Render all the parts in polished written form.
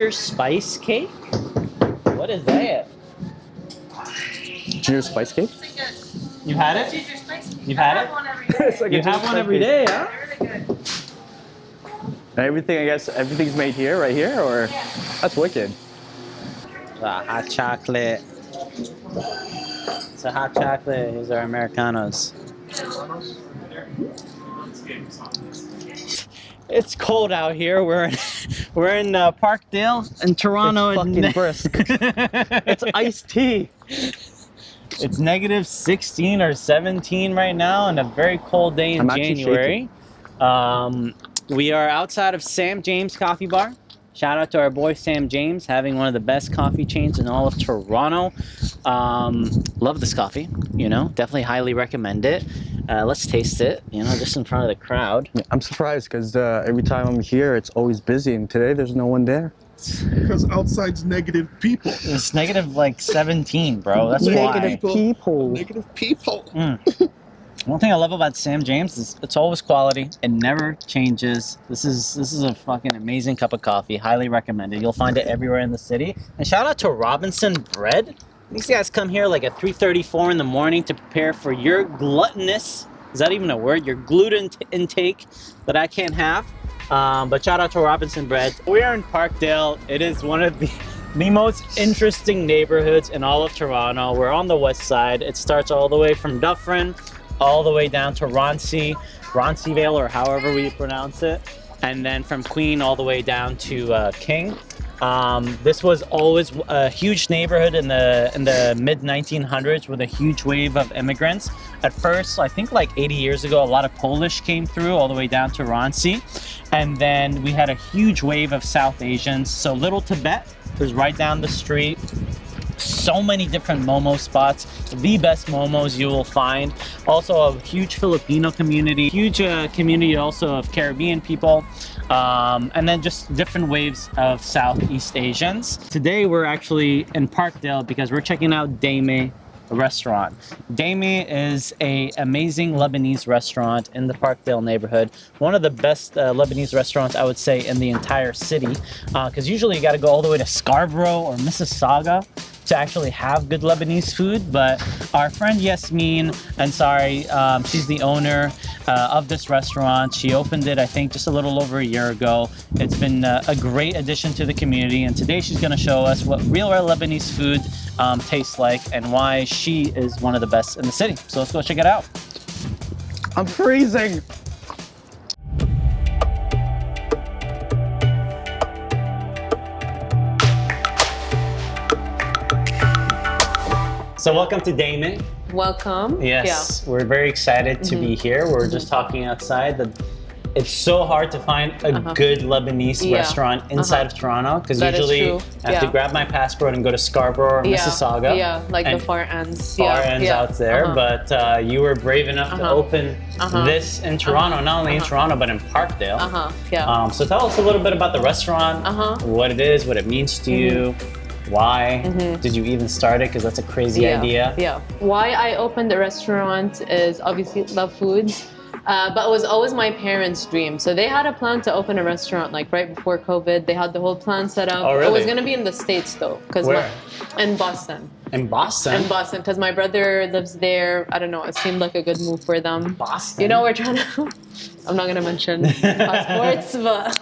Ginger spice cake? What is that? Ginger spice cake? You had it? Ginger spice cake. You've had it? It's like You a have ginger one spice every cake. day, huh? They're really good. And everything, I guess, everything's made here, right here, or? Yeah. That's wicked. Hot chocolate. It's a hot chocolate. Here's our Americanos. It's cold out here. We're in Parkdale in Toronto. It's fucking brisk. It's iced tea. It's negative 16 or 17 right now on a very cold day in I'm actually January. We are outside of Sam James Coffee Bar. Shout out to our boy Sam James, having one of the best coffee chains in all of Toronto. Love this coffee, you know, definitely highly recommend it. Let's taste it, you know, just in front of the crowd. Yeah, I'm surprised because every time I'm here, it's always busy, and today there's no one there. Because outside's negative people. It's negative like 17, bro. That's Negative why. people. Negative people. One thing I love about Sam James is it's always quality. It never changes. This is a fucking amazing cup of coffee. Highly recommended. You'll find it everywhere in the city. And shout out to Robinson Bread. These guys come here like at 3:34 in the morning to prepare for your gluttonous, is that even a word? Your gluten intake that I can't have. But shout out to Robinson Bread. We are in Parkdale. It is one of the most interesting neighborhoods in all of Toronto. We're on the west side. It starts all the way from Dufferin all the way down to Ronceville, or however we pronounce it, and then from Queen all the way down to King. This was always a huge neighborhood in the mid 1900s with a huge wave of immigrants. At first, I think like 80 years ago, a lot of Polish came through all the way down to Ronci, and then we had a huge wave of South Asians. So Little Tibet was right down the street. So many different momo spots, the best momos you will find. Also a huge Filipino community, huge community also of Caribbean people, and then just different waves of Southeast Asians. Today we're actually in Parkdale because we're checking out Daymi Restaurant. Daymi is an amazing Lebanese restaurant in the Parkdale neighborhood. One of the best Lebanese restaurants, I would say, in the entire city, because usually you got to go all the way to Scarborough or Mississauga to actually have good Lebanese food. But our friend Yasmine Ansari, she's the owner of this restaurant. She opened it, I think, just a little over a year ago. It's been a great addition to the community, and today she's going to show us what real Lebanese food tastes like and why she is one of the best in the city. So let's go check it out. I'm freezing. So welcome to Daymi. Welcome. Yes, we're very excited to be here. We were just talking outside that it's so hard to find a good Lebanese restaurant inside of Toronto, because usually I have to grab my passport and go to Scarborough or Mississauga. Yeah, like the far ends. Far ends out there, but you were brave enough to open this in Toronto, not only in Toronto, but in Parkdale. So tell us a little bit about the restaurant, what it is, what it means to you. Why did you even start it? Because that's a crazy idea. Yeah. Why I opened the restaurant is obviously love food, but it was always my parents' dream. So they had a plan to open a restaurant like right before COVID. They had the whole plan set up. Oh, really? It was gonna be in the States though, in Boston. In Boston? In Boston, because my brother lives there. I don't know. It seemed like a good move for them. Boston. You know, we're trying to. I'm not gonna mention passports, but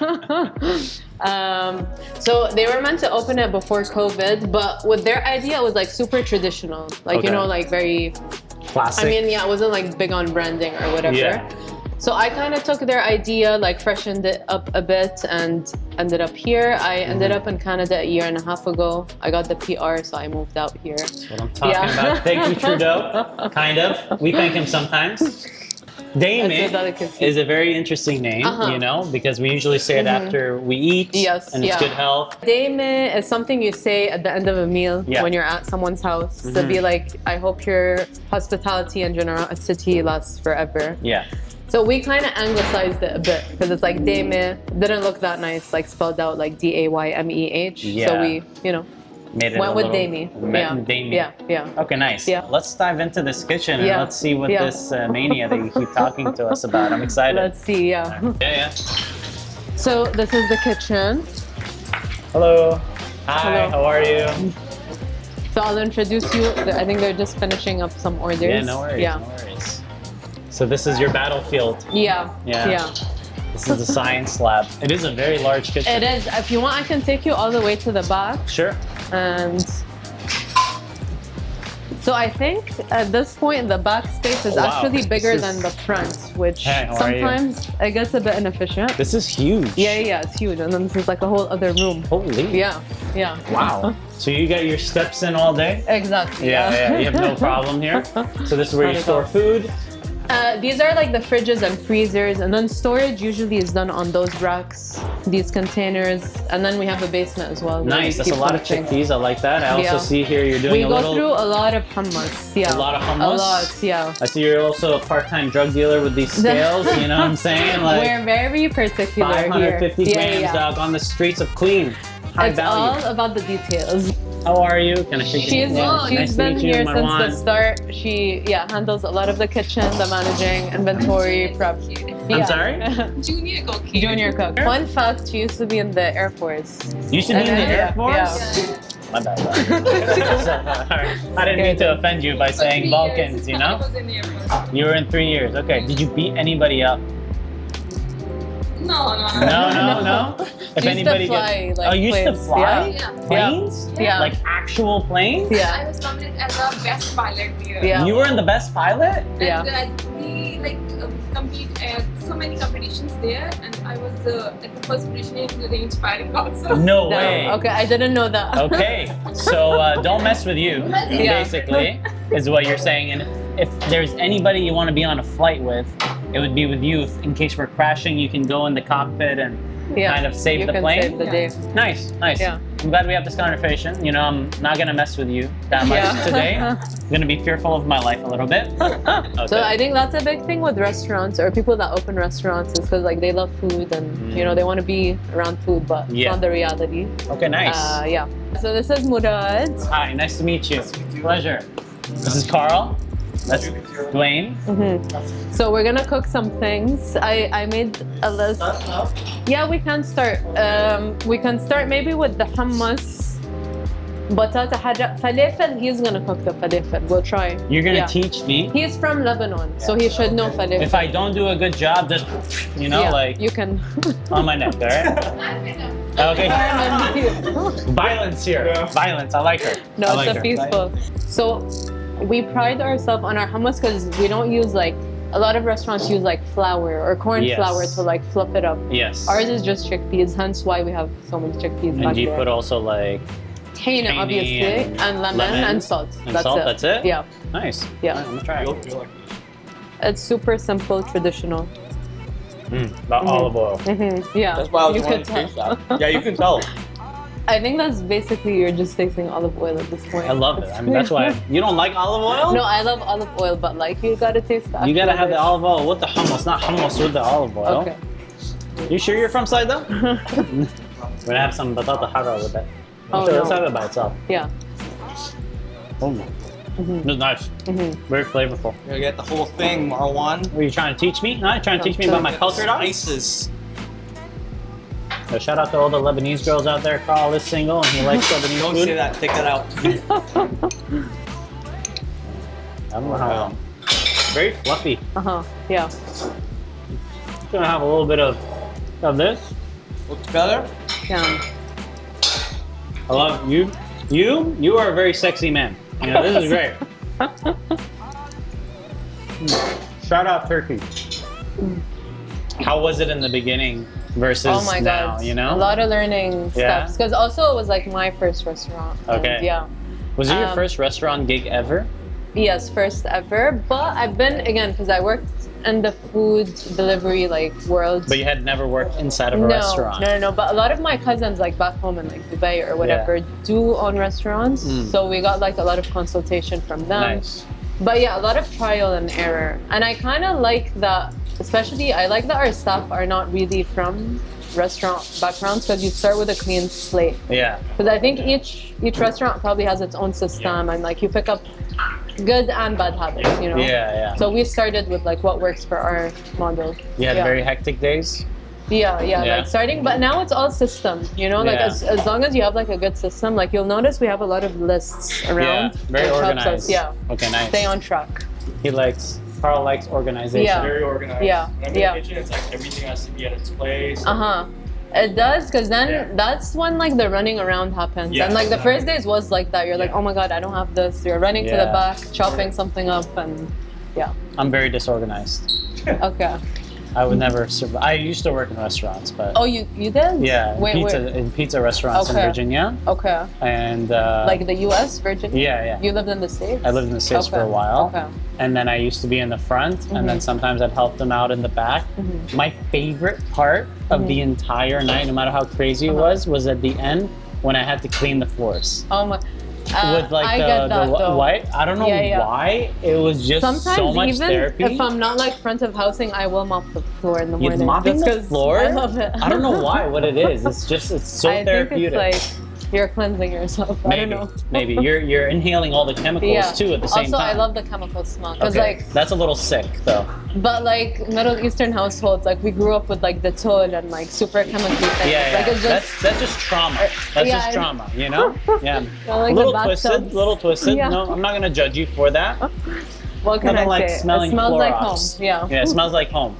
so they were meant to open it before COVID, but with their idea, it was like super traditional, like you know, like very classic. I mean, yeah, it wasn't like big on branding or whatever. Yeah. So I kind of took their idea, like freshened it up a bit, and ended up here. I ended up in Canada a year and a half ago. I got the PR, so I moved out here. That's what I'm talking about. Thank you, Trudeau. Kind of. We thank him sometimes. Daymi is a very interesting name, you know, because we usually say it after we eat, and it's good health. Daymi is something you say at the end of a meal when you're at someone's house. To be like, I hope your hospitality and generosity lasts forever. Yeah. So we kind of anglicized it a bit because it's like Daymi didn't look that nice, like spelled out like Daymeh. Yeah. So we, you know, went with Daymi. Daymi. Yeah. Okay, nice. Yeah. Let's dive into this kitchen and let's see what this mania that you keep talking to us about. I'm excited. Let's see, Yeah. So this is the kitchen. Hello. Hi. Hello. How are you? So I'll introduce you. I think they're just finishing up some orders. Yeah, no worries. Yeah. No worries. So this is your battlefield. Yeah. Yeah. Yeah. This is the science lab. It is a very large kitchen. It is. If you want, I can take you all the way to the back. Sure. And so I think at this point the back space is Oh, wow. actually bigger This is- than the front, which Hey, how are you? sometimes it gets a bit inefficient. This is huge. Yeah, it's huge. And then this is like a whole other room. Holy. Yeah. Wow. So you get your steps in all day? Exactly. Yeah. You have no problem here. So this is where you Not at store all. food. These are like the fridges and freezers, and then storage usually is done on those racks, these containers, and then we have a basement as well. where we Nice. That's a keep lot of things. chickpeas. I like that. I also Yeah. see here you're doing We a go little. through a lot of hummus. Yeah. A lot of A hummus? lot. Yeah. I see you're also a part-time drug dealer with these scales. You know what I'm saying? Like We're very particular 550 here. grams, dog, on the streets of Queen. High It's value. all about the details. How are you? Can I shake your She's hand? she's Nice to been meet you, here since Marwan. the start. She handles a lot of the kitchen, the managing, inventory, prep. I'm sorry? Junior cook. Junior cook. Fun fact: she used to be in the Air Force. You should be in the And then- Air Force? Yeah. My bad. I didn't mean to offend you by saying Balkans, you know? I was in the airport. You were in 3 years. Okay. Did you beat anybody up? No. No. If She used to fly, like, oh, you used to planes. fly? Yeah. Planes? Yeah. Like actual planes? Yeah. I was nominated as a best pilot here. Yeah. You were in the best pilot? Yeah. And we compete at so many competitions there, and I was at the first position in the range firing also. No No. way. Okay, I didn't know that. Okay, so don't mess with you, Yeah. basically, is what you're saying. And if there's anybody you want to be on a flight with, it would be with you. In case we're crashing, you can go in the cockpit and Yeah. kind of save You the can plane. save the day. Nice. Yeah. I'm glad we have this conversation. You know, I'm not gonna mess with you that much Yeah. today. I'm gonna be fearful of my life a little bit. Okay. So I think that's a big thing with restaurants or people that open restaurants is because like they love food and you know they want to be around food, but it's Yeah. not the reality. Okay, nice. Yeah. So this is Murad. Hi, nice to meet you. Pleasure. This is Carl. That's Dwayne. So we're gonna cook some things. I made a list. Yeah, we can start. We can start maybe with the hummus. Batata haja falafel. He's gonna cook the falafel. We'll try. You're gonna Yeah. teach me. He's from Lebanon, so he should know falafel. If I don't do a good job, just you know, Yeah, like you can. on my neck, all right? Okay. Violence here. Violence. I like her. No, I like it's a her. peaceful. So we pride ourselves on our hummus because we don't use like a lot of restaurants use like flour or corn Yes. flour to like fluff it up. Yes. Ours is just chickpeas, hence why we have so many chickpeas And back do you there. put also like Tahini, tahini obviously, and lemon and salt. and That's salt? it. That's it? Yeah, Nice. Yeah. All right, I'm gonna try it. it's super simple, traditional. About olive oil. Yeah, That's why I was you wanting could to taste tell. that. Yeah, you can tell. I think that's basically you're just tasting olive oil at this point. I love it. I mean, that's why you don't like olive oil. No, I love olive oil, but like you gotta taste that. You gotta have the olive oil with the hummus, not hummus with the olive oil. Okay. You sure you're from Saida? We're gonna have some batata hara with that. Oh, Sure, no. let's have it by itself. Yeah. Oh, it's nice. Very flavorful. You're gonna get the whole thing, Marwan. Were you trying to teach me? No, you're trying to teach me about my culture, dog? Spices. So shout out to all the Lebanese girls out there. Carl is single and he likes Lebanese Don't food. say that. Take that out. I don't know how. Very fluffy. Yeah. Just gonna have a little bit of this. Look together. Yeah. I love you. You are a very sexy man. You know, this is great. Shout out Turkey. How was it in the beginning versus Oh my now? god. You know, A lot of learning Yeah? steps. Because also it was like my first restaurant. and Okay. yeah. was it your um, first restaurant gig ever? Yes, first ever. But I've been again because I worked in the food delivery like world. But you had never worked inside of a no, restaurant. no. But a lot of my cousins like back home in like Dubai or whatever do own restaurants. So we got like a lot of consultation from them. Nice. But yeah, a lot of trial and error. And I kind of like that, especially I like that our staff are not really from restaurant backgrounds because you start with a clean slate. Yeah. Because I think each restaurant probably has its own system and like you pick up good and bad habits, you know? Yeah, yeah. So we started with like what works for our model. You had yeah. very hectic days. Yeah, Yeah. like starting, but now it's all system, you know, like Yeah. as long as you have like a good system, like you'll notice we have a lot of lists around. Yeah, very which helps organized. us, yeah, Okay, nice. stay on track. Carl likes organization. Yeah. Very organized. Yeah, When I'm in yeah. the kitchen, it's like everything has to be at its place. It does, because then Yeah. that's when like the running around happens. Yeah, And like the exactly. first days was like that. You're like, Yeah. oh my God, I don't have this. You're running to the Yeah. back, chopping something up, and yeah. I'm very disorganized. Okay. I would never survive. I used to work in restaurants, but Oh, you did? yeah, Wait, in pizza restaurants Okay. in Virginia, Okay. and Like the U.S. Virginia. yeah. You lived in the States. I lived in the States for a Okay. while, Okay. and then I used to be in the front, and then sometimes I'd help them out in the back. My favorite part of the entire night, no matter how crazy it was at the end when I had to clean the floors. Oh my. With like I get that, though. white, I don't know Yeah, yeah. why. It was just Sometimes so much even therapy. if I'm not like front of housing, I will mop the floor in the You're morning. mopping just the 'cause floor? I love it. I don't know why. What it is? It's so I therapeutic. think it's like you're cleansing yourself. I don't know. Maybe you're inhaling all the chemicals Yeah. too at the same Also, time. I love the chemical smell because Okay. like, That's a little sick though. but like Middle Eastern households, like we grew up with like the toll and like super chemical things. Yeah, yeah. Like it's just that's just trauma. That's yeah, just I- trauma, you know? Yeah. like a the little bathtubs. twisted. Yeah. No, I'm not gonna judge you for that. what can Nothing I like say? smelling It smells like Clorox. home. Yeah. Yeah, it smells like home.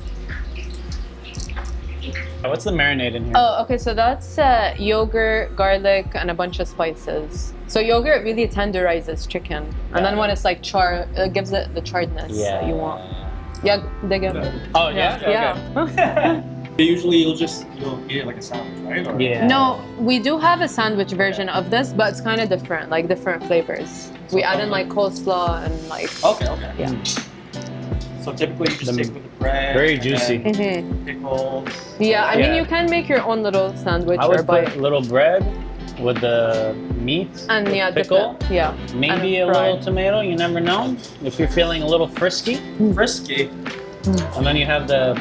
What's the marinade in here? Oh, okay. So that's yogurt, garlic, and a bunch of spices. So yogurt really tenderizes chicken, and then when it's like char, it gives it the charredness that you want. Yeah, dig it. Oh yeah. Yeah. Usually you'll eat it like a sandwich, right? Or- Yeah. No, we do have a sandwich version of this, but it's kind of different, like different flavors. We add in like coleslaw and like. Okay. Yeah. So typically you just stick with the bread. Very and juicy. then pickles. Yeah, I mean Yeah. you can make your own little sandwich I or would bite. put a little bread with the meat, And yeah, pickle, different. Yeah. maybe a and fry. little tomato. You never know if you're feeling a little frisky. Frisky. And then you have the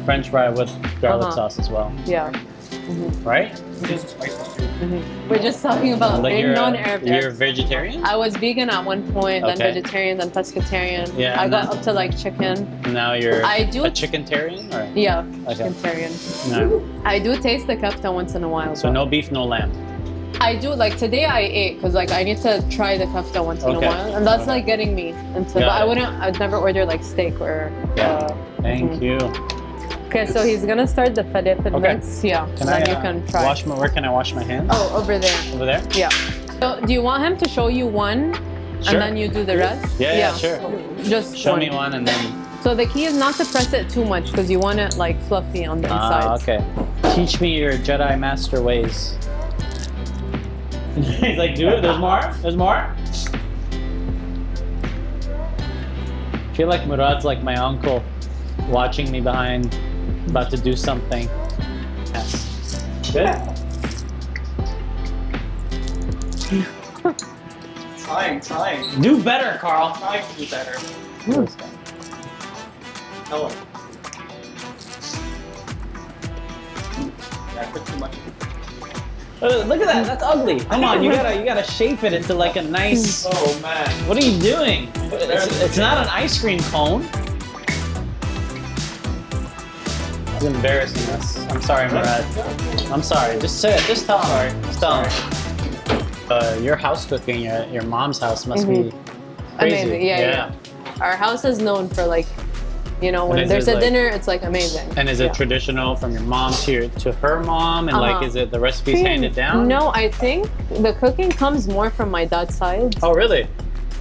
French fry with garlic sauce as well, Yeah. right? Just some spices too. We're just talking about Like being you're non-Arab. you're vegetarian. I was vegan at one point, then Okay. vegetarian, then pescatarian. Yeah, I and got then- up to like chicken. Now you're I do- a chickentarian, or Yeah, Okay. pescatarian. no? I do taste the kefta once in a while. So but no beef, no lamb. I do like today I ate because like I need to try the kefta once in a Okay. while, and that's Okay. like getting me into. Got But it. I'd never order like steak or. Yeah. Thank Mhm. you. Okay, so he's gonna start the falafel Okay. mix. Yeah, Can then I you can try. where can I wash my hands? Oh, over there. Over there. Yeah. So do you want him to show you one, Sure. and then you do the rest? Yeah, sure. Just Show one. me one and then. So the key is not to press it too much because you want it like fluffy on the inside. Ah, okay. Teach me your Jedi master ways. He's like, dude, there's more? There's more? I feel like Murad's like my uncle watching me behind, about to do something. Yes. Good? Trying. Do better, Carl. Trying to do better. Tell him. Yeah, I put too much. Look at that, that's ugly. Come on, you gotta shape it into like a nice. Oh man. What are you doing? It's not an ice cream cone. It's embarrassing us. I'm sorry, Murad. I'm sorry. Just say it. Just tell him. Just tell him. Your house cooking, your mom's house must be crazy. Amazing. Yeah. Our house is known for like, you know, when is there's it, a like- dinner, it's like amazing. And is it Yeah. traditional from your mom to her mom? And like, Uh-huh. is it the recipes handed down? No, I think the cooking comes more from my dad's side. Oh, really?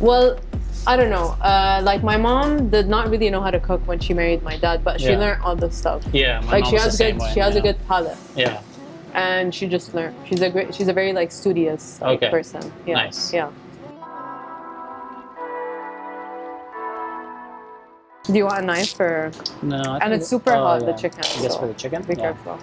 Well, I don't know. Like my mom did not really know how to cook when she married my dad, but she Yeah. learned all this stuff. Yeah, my Like mom she was has the same good, way, she has a yeah. good palate, Yeah. and she just learned. She's a very like studious like, Okay. person. Yeah. Nice. Yeah. Do you want a knife or? No. And it's super hot, the chicken, I guess so for the chicken. Be Yeah. careful.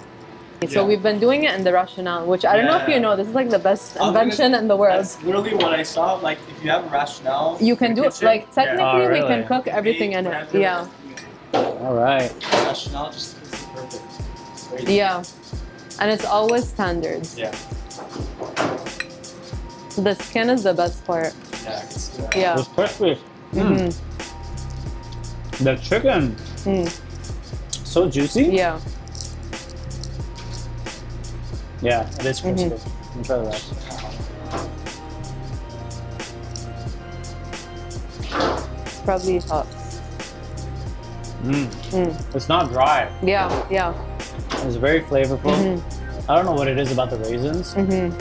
So we've been doing it in the rationale, which I don't know if you Yeah. know. This is like the best I was gonna- invention in the world. That's literally what I saw. Like, if you have a rationale, You can in do the it. kitchen, Like technically, Oh, we really? can cook everything in it. Yeah. All right. Rationale just is perfect. It's crazy. Yeah. And it's always standard. Yeah. The skin is the best part. Yeah. I can see that. Yeah. It's crispy. Mhm. The chicken, Mm. so juicy. Yeah. Yeah, it is crispy. Let me try that. It's probably hot. It's not dry. Yeah, yeah. It's very flavorful. I don't know what it is about the raisins.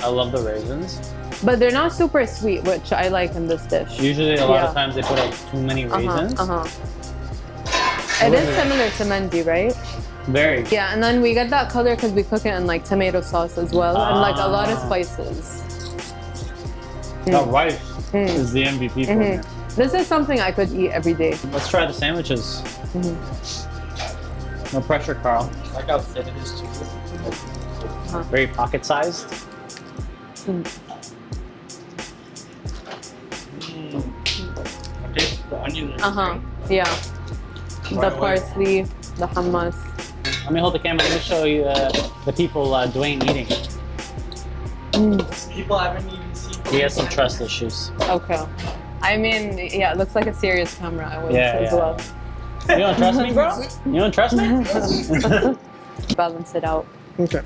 I love the raisins. But they're not super sweet, which I like in this dish. Usually, a lot of times they put like too many raisins. It is similar to mendi, right? Very. Yeah, and then we get that color because we cook it in like tomato sauce as well, and like a lot of spices. That rice is the MVP for me. This is something I could eat every day. Let's try the sandwiches. No pressure, Carl. I like how thin it is too. Very pocket-sized. Okay, the onion. Yeah. The parsley, the hummus. Let me hold the camera. Let me show you the people Dwayne eating. People haven't even seen. He has some trust issues. Okay. I mean, yeah, it looks like a serious camera. I would as well. You don't trust me, bro? You don't trust me? Balance it out. Okay.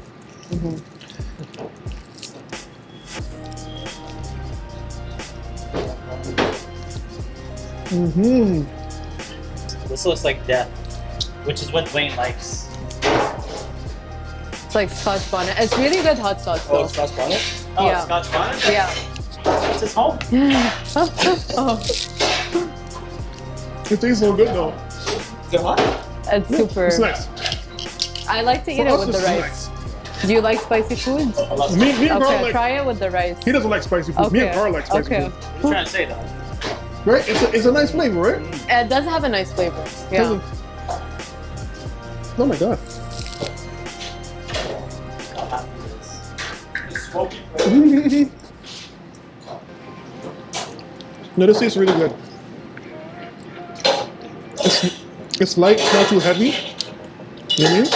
This looks like death, which is what Dwayne likes. It's like Scotch bonnet. It's really good hot sauce though. Oh, it's Scotch bonnet? Oh, Yeah. Scotch bonnet? Yeah. It's his home. Oh, It tastes so good though. Is it hot? it's super. It's nice. I like to eat For it us, with the it's rice. Do you like spicy foods? nice. Me and Carl Okay, like. try it with the rice. He doesn't like spicy food. Me and Carl like spicy Okay. food. What are you trying to say, though? Right? It's a nice flavor, right? It does have a nice flavor. Yeah. Oh my god. Smoky. No, this tastes really good. It's light, it's not too heavy. You know what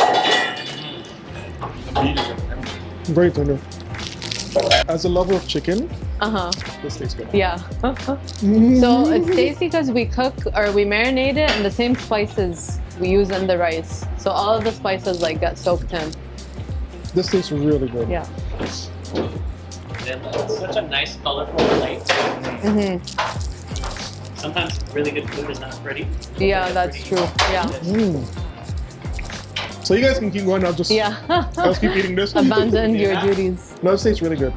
I mean? Very tender. As a lover of chicken, this tastes good. Yeah. So it's tasty because we cook or we marinate it in the same spices we use in the rice. So all of the spices like get soaked in. This tastes really good. Yeah. It's such a nice, colorful plate. Sometimes really good food is not pretty. Yeah, that's true. Yeah. So you guys can keep going. I'll just Yeah. I'll just keep eating this. Abandon your duties. No, this tastes really good.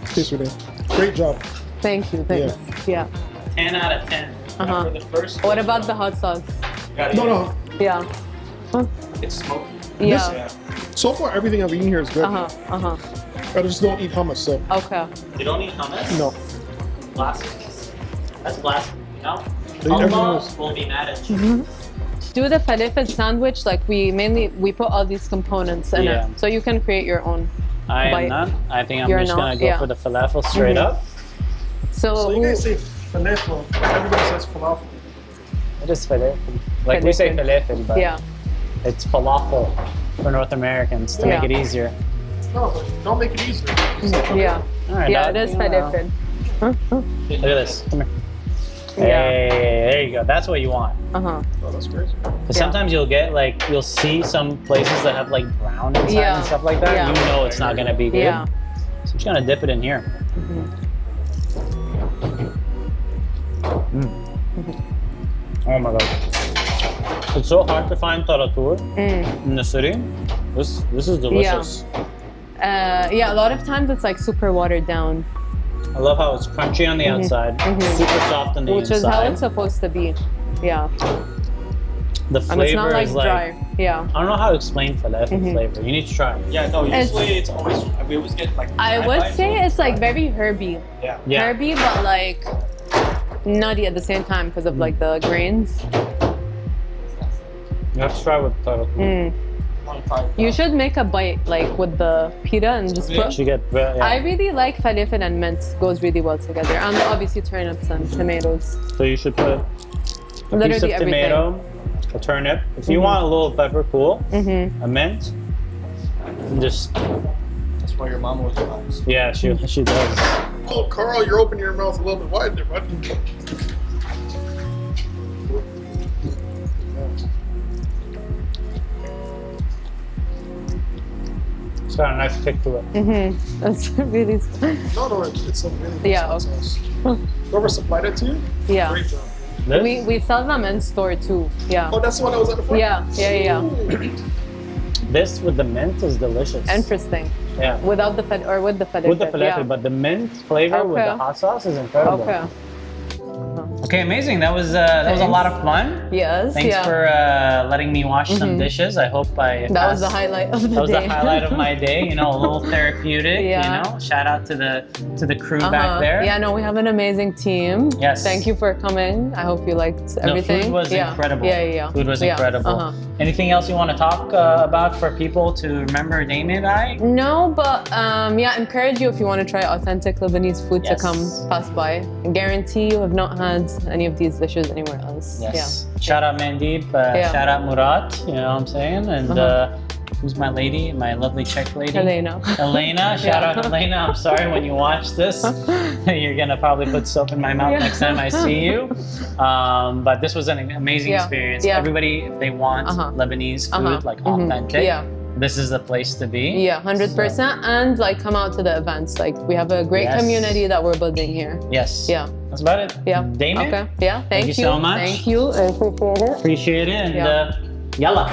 This tastes really good. Great job. Thank you. Thanks. Yeah. 10 out of 10. For the first What about the hot sauce? No. Yeah. It's smoky. Yeah. So far, everything I've eaten here is good. I just don't eat hummus, so Okay. You don't eat hummus? no. Blasphemy. That's blasphemy, you know? Everyone Allah else. will be mad at you. Do the falafel sandwich like we put all these components in Yeah. it, so you can create your own. I Bite. am not. I think I'm You're just gonna not? go Yeah. for the falafel straight up. So, So you guys say falafel. Everybody says falafel. It is falafel. Like we say falafel, but yeah. it's falafel for North Americans to make it easier. No, but don't make it easier. Yeah. All right, Yeah, dog, it is you know. falafel. Look at this. Come here. Yeah. Hey, there you go. That's what you want. Oh, that's crazy. Because sometimes you'll get like, you'll see some places that have like brown inside and stuff like that. Yeah. You know it's not gonna be good. Yeah. So you're just gonna dip it in here. Oh my god. It's so hard to find taratur in the city. This is delicious. Yeah, a lot of times it's like super watered down, I love how it's crunchy on the outside, super soft on the which inside. is how it's supposed to be. Yeah. The And it's not flavor like is like, dry. Yeah. I don't know how to explain falafel flavor. You need to try it. Yeah, no, It's- usually it's always, we always get like. I would say it's like very herby. Yeah. Yeah. Herby, but like nutty at the same time because of like the grains. You have to try with taratur. You should make a bite like with the pita and just put. You get, I really like falafel and mint. Goes really well together. And obviously turnips and tomatoes. So you should put a piece of Literally tomato, a turnip. If you want a little pepper, cool. A mint. And just, That's why your mom was alive. yeah, she does. Oh, Carl, you're opening your mouth a little bit wide there, bud. So got a nice kick to it. That's really. No, it's a really good Yeah, sauce. Whoever supplied it to you, Yeah. great job. This? We sell them in store too. Yeah. Oh, that's the one that was at the front? Yeah. This with the mint is delicious. Interesting. Yeah. Without the fed or with the feta. With the filet, Yeah. but the mint flavor with Okay. the hot sauce is incredible. Okay. Okay, amazing. That was a lot of fun. Yes. Thanks yeah. for letting me wash some dishes. I hope I That was the highlight of the That was day. the highlight of my day. You know, a little therapeutic. Yeah. You know, shout out to the crew back there. Yeah, no, we have an amazing team. Yes. Thank you for coming. I hope you liked everything. Food was incredible. Yeah. Food was Yeah. incredible. Anything else you want to talk about for people to remember Daymi by? No, but encourage you if you want to try authentic Lebanese food to Yes. come pass by. I guarantee you have not had any of these dishes anywhere else. Yes. Yeah. Shout out Mandeep. Shout out Murat. You know what I'm saying? And who's my lady? My lovely Czech lady. Elena. Elena. Shout out Elena. I'm sorry when you watch this. You're gonna probably put soap in my mouth next time I see you. But this was an amazing experience. Yeah. Everybody, if they want Lebanese food, like authentic, this is the place to be. Yeah, 100%. And like come out to the events. Like we have a great community that we're building here. Yes. Yeah. That's about it. Yeah. Daymi? Okay. Yeah. Thank you so much. Thank you. I appreciate it. Appreciate it. And yalla.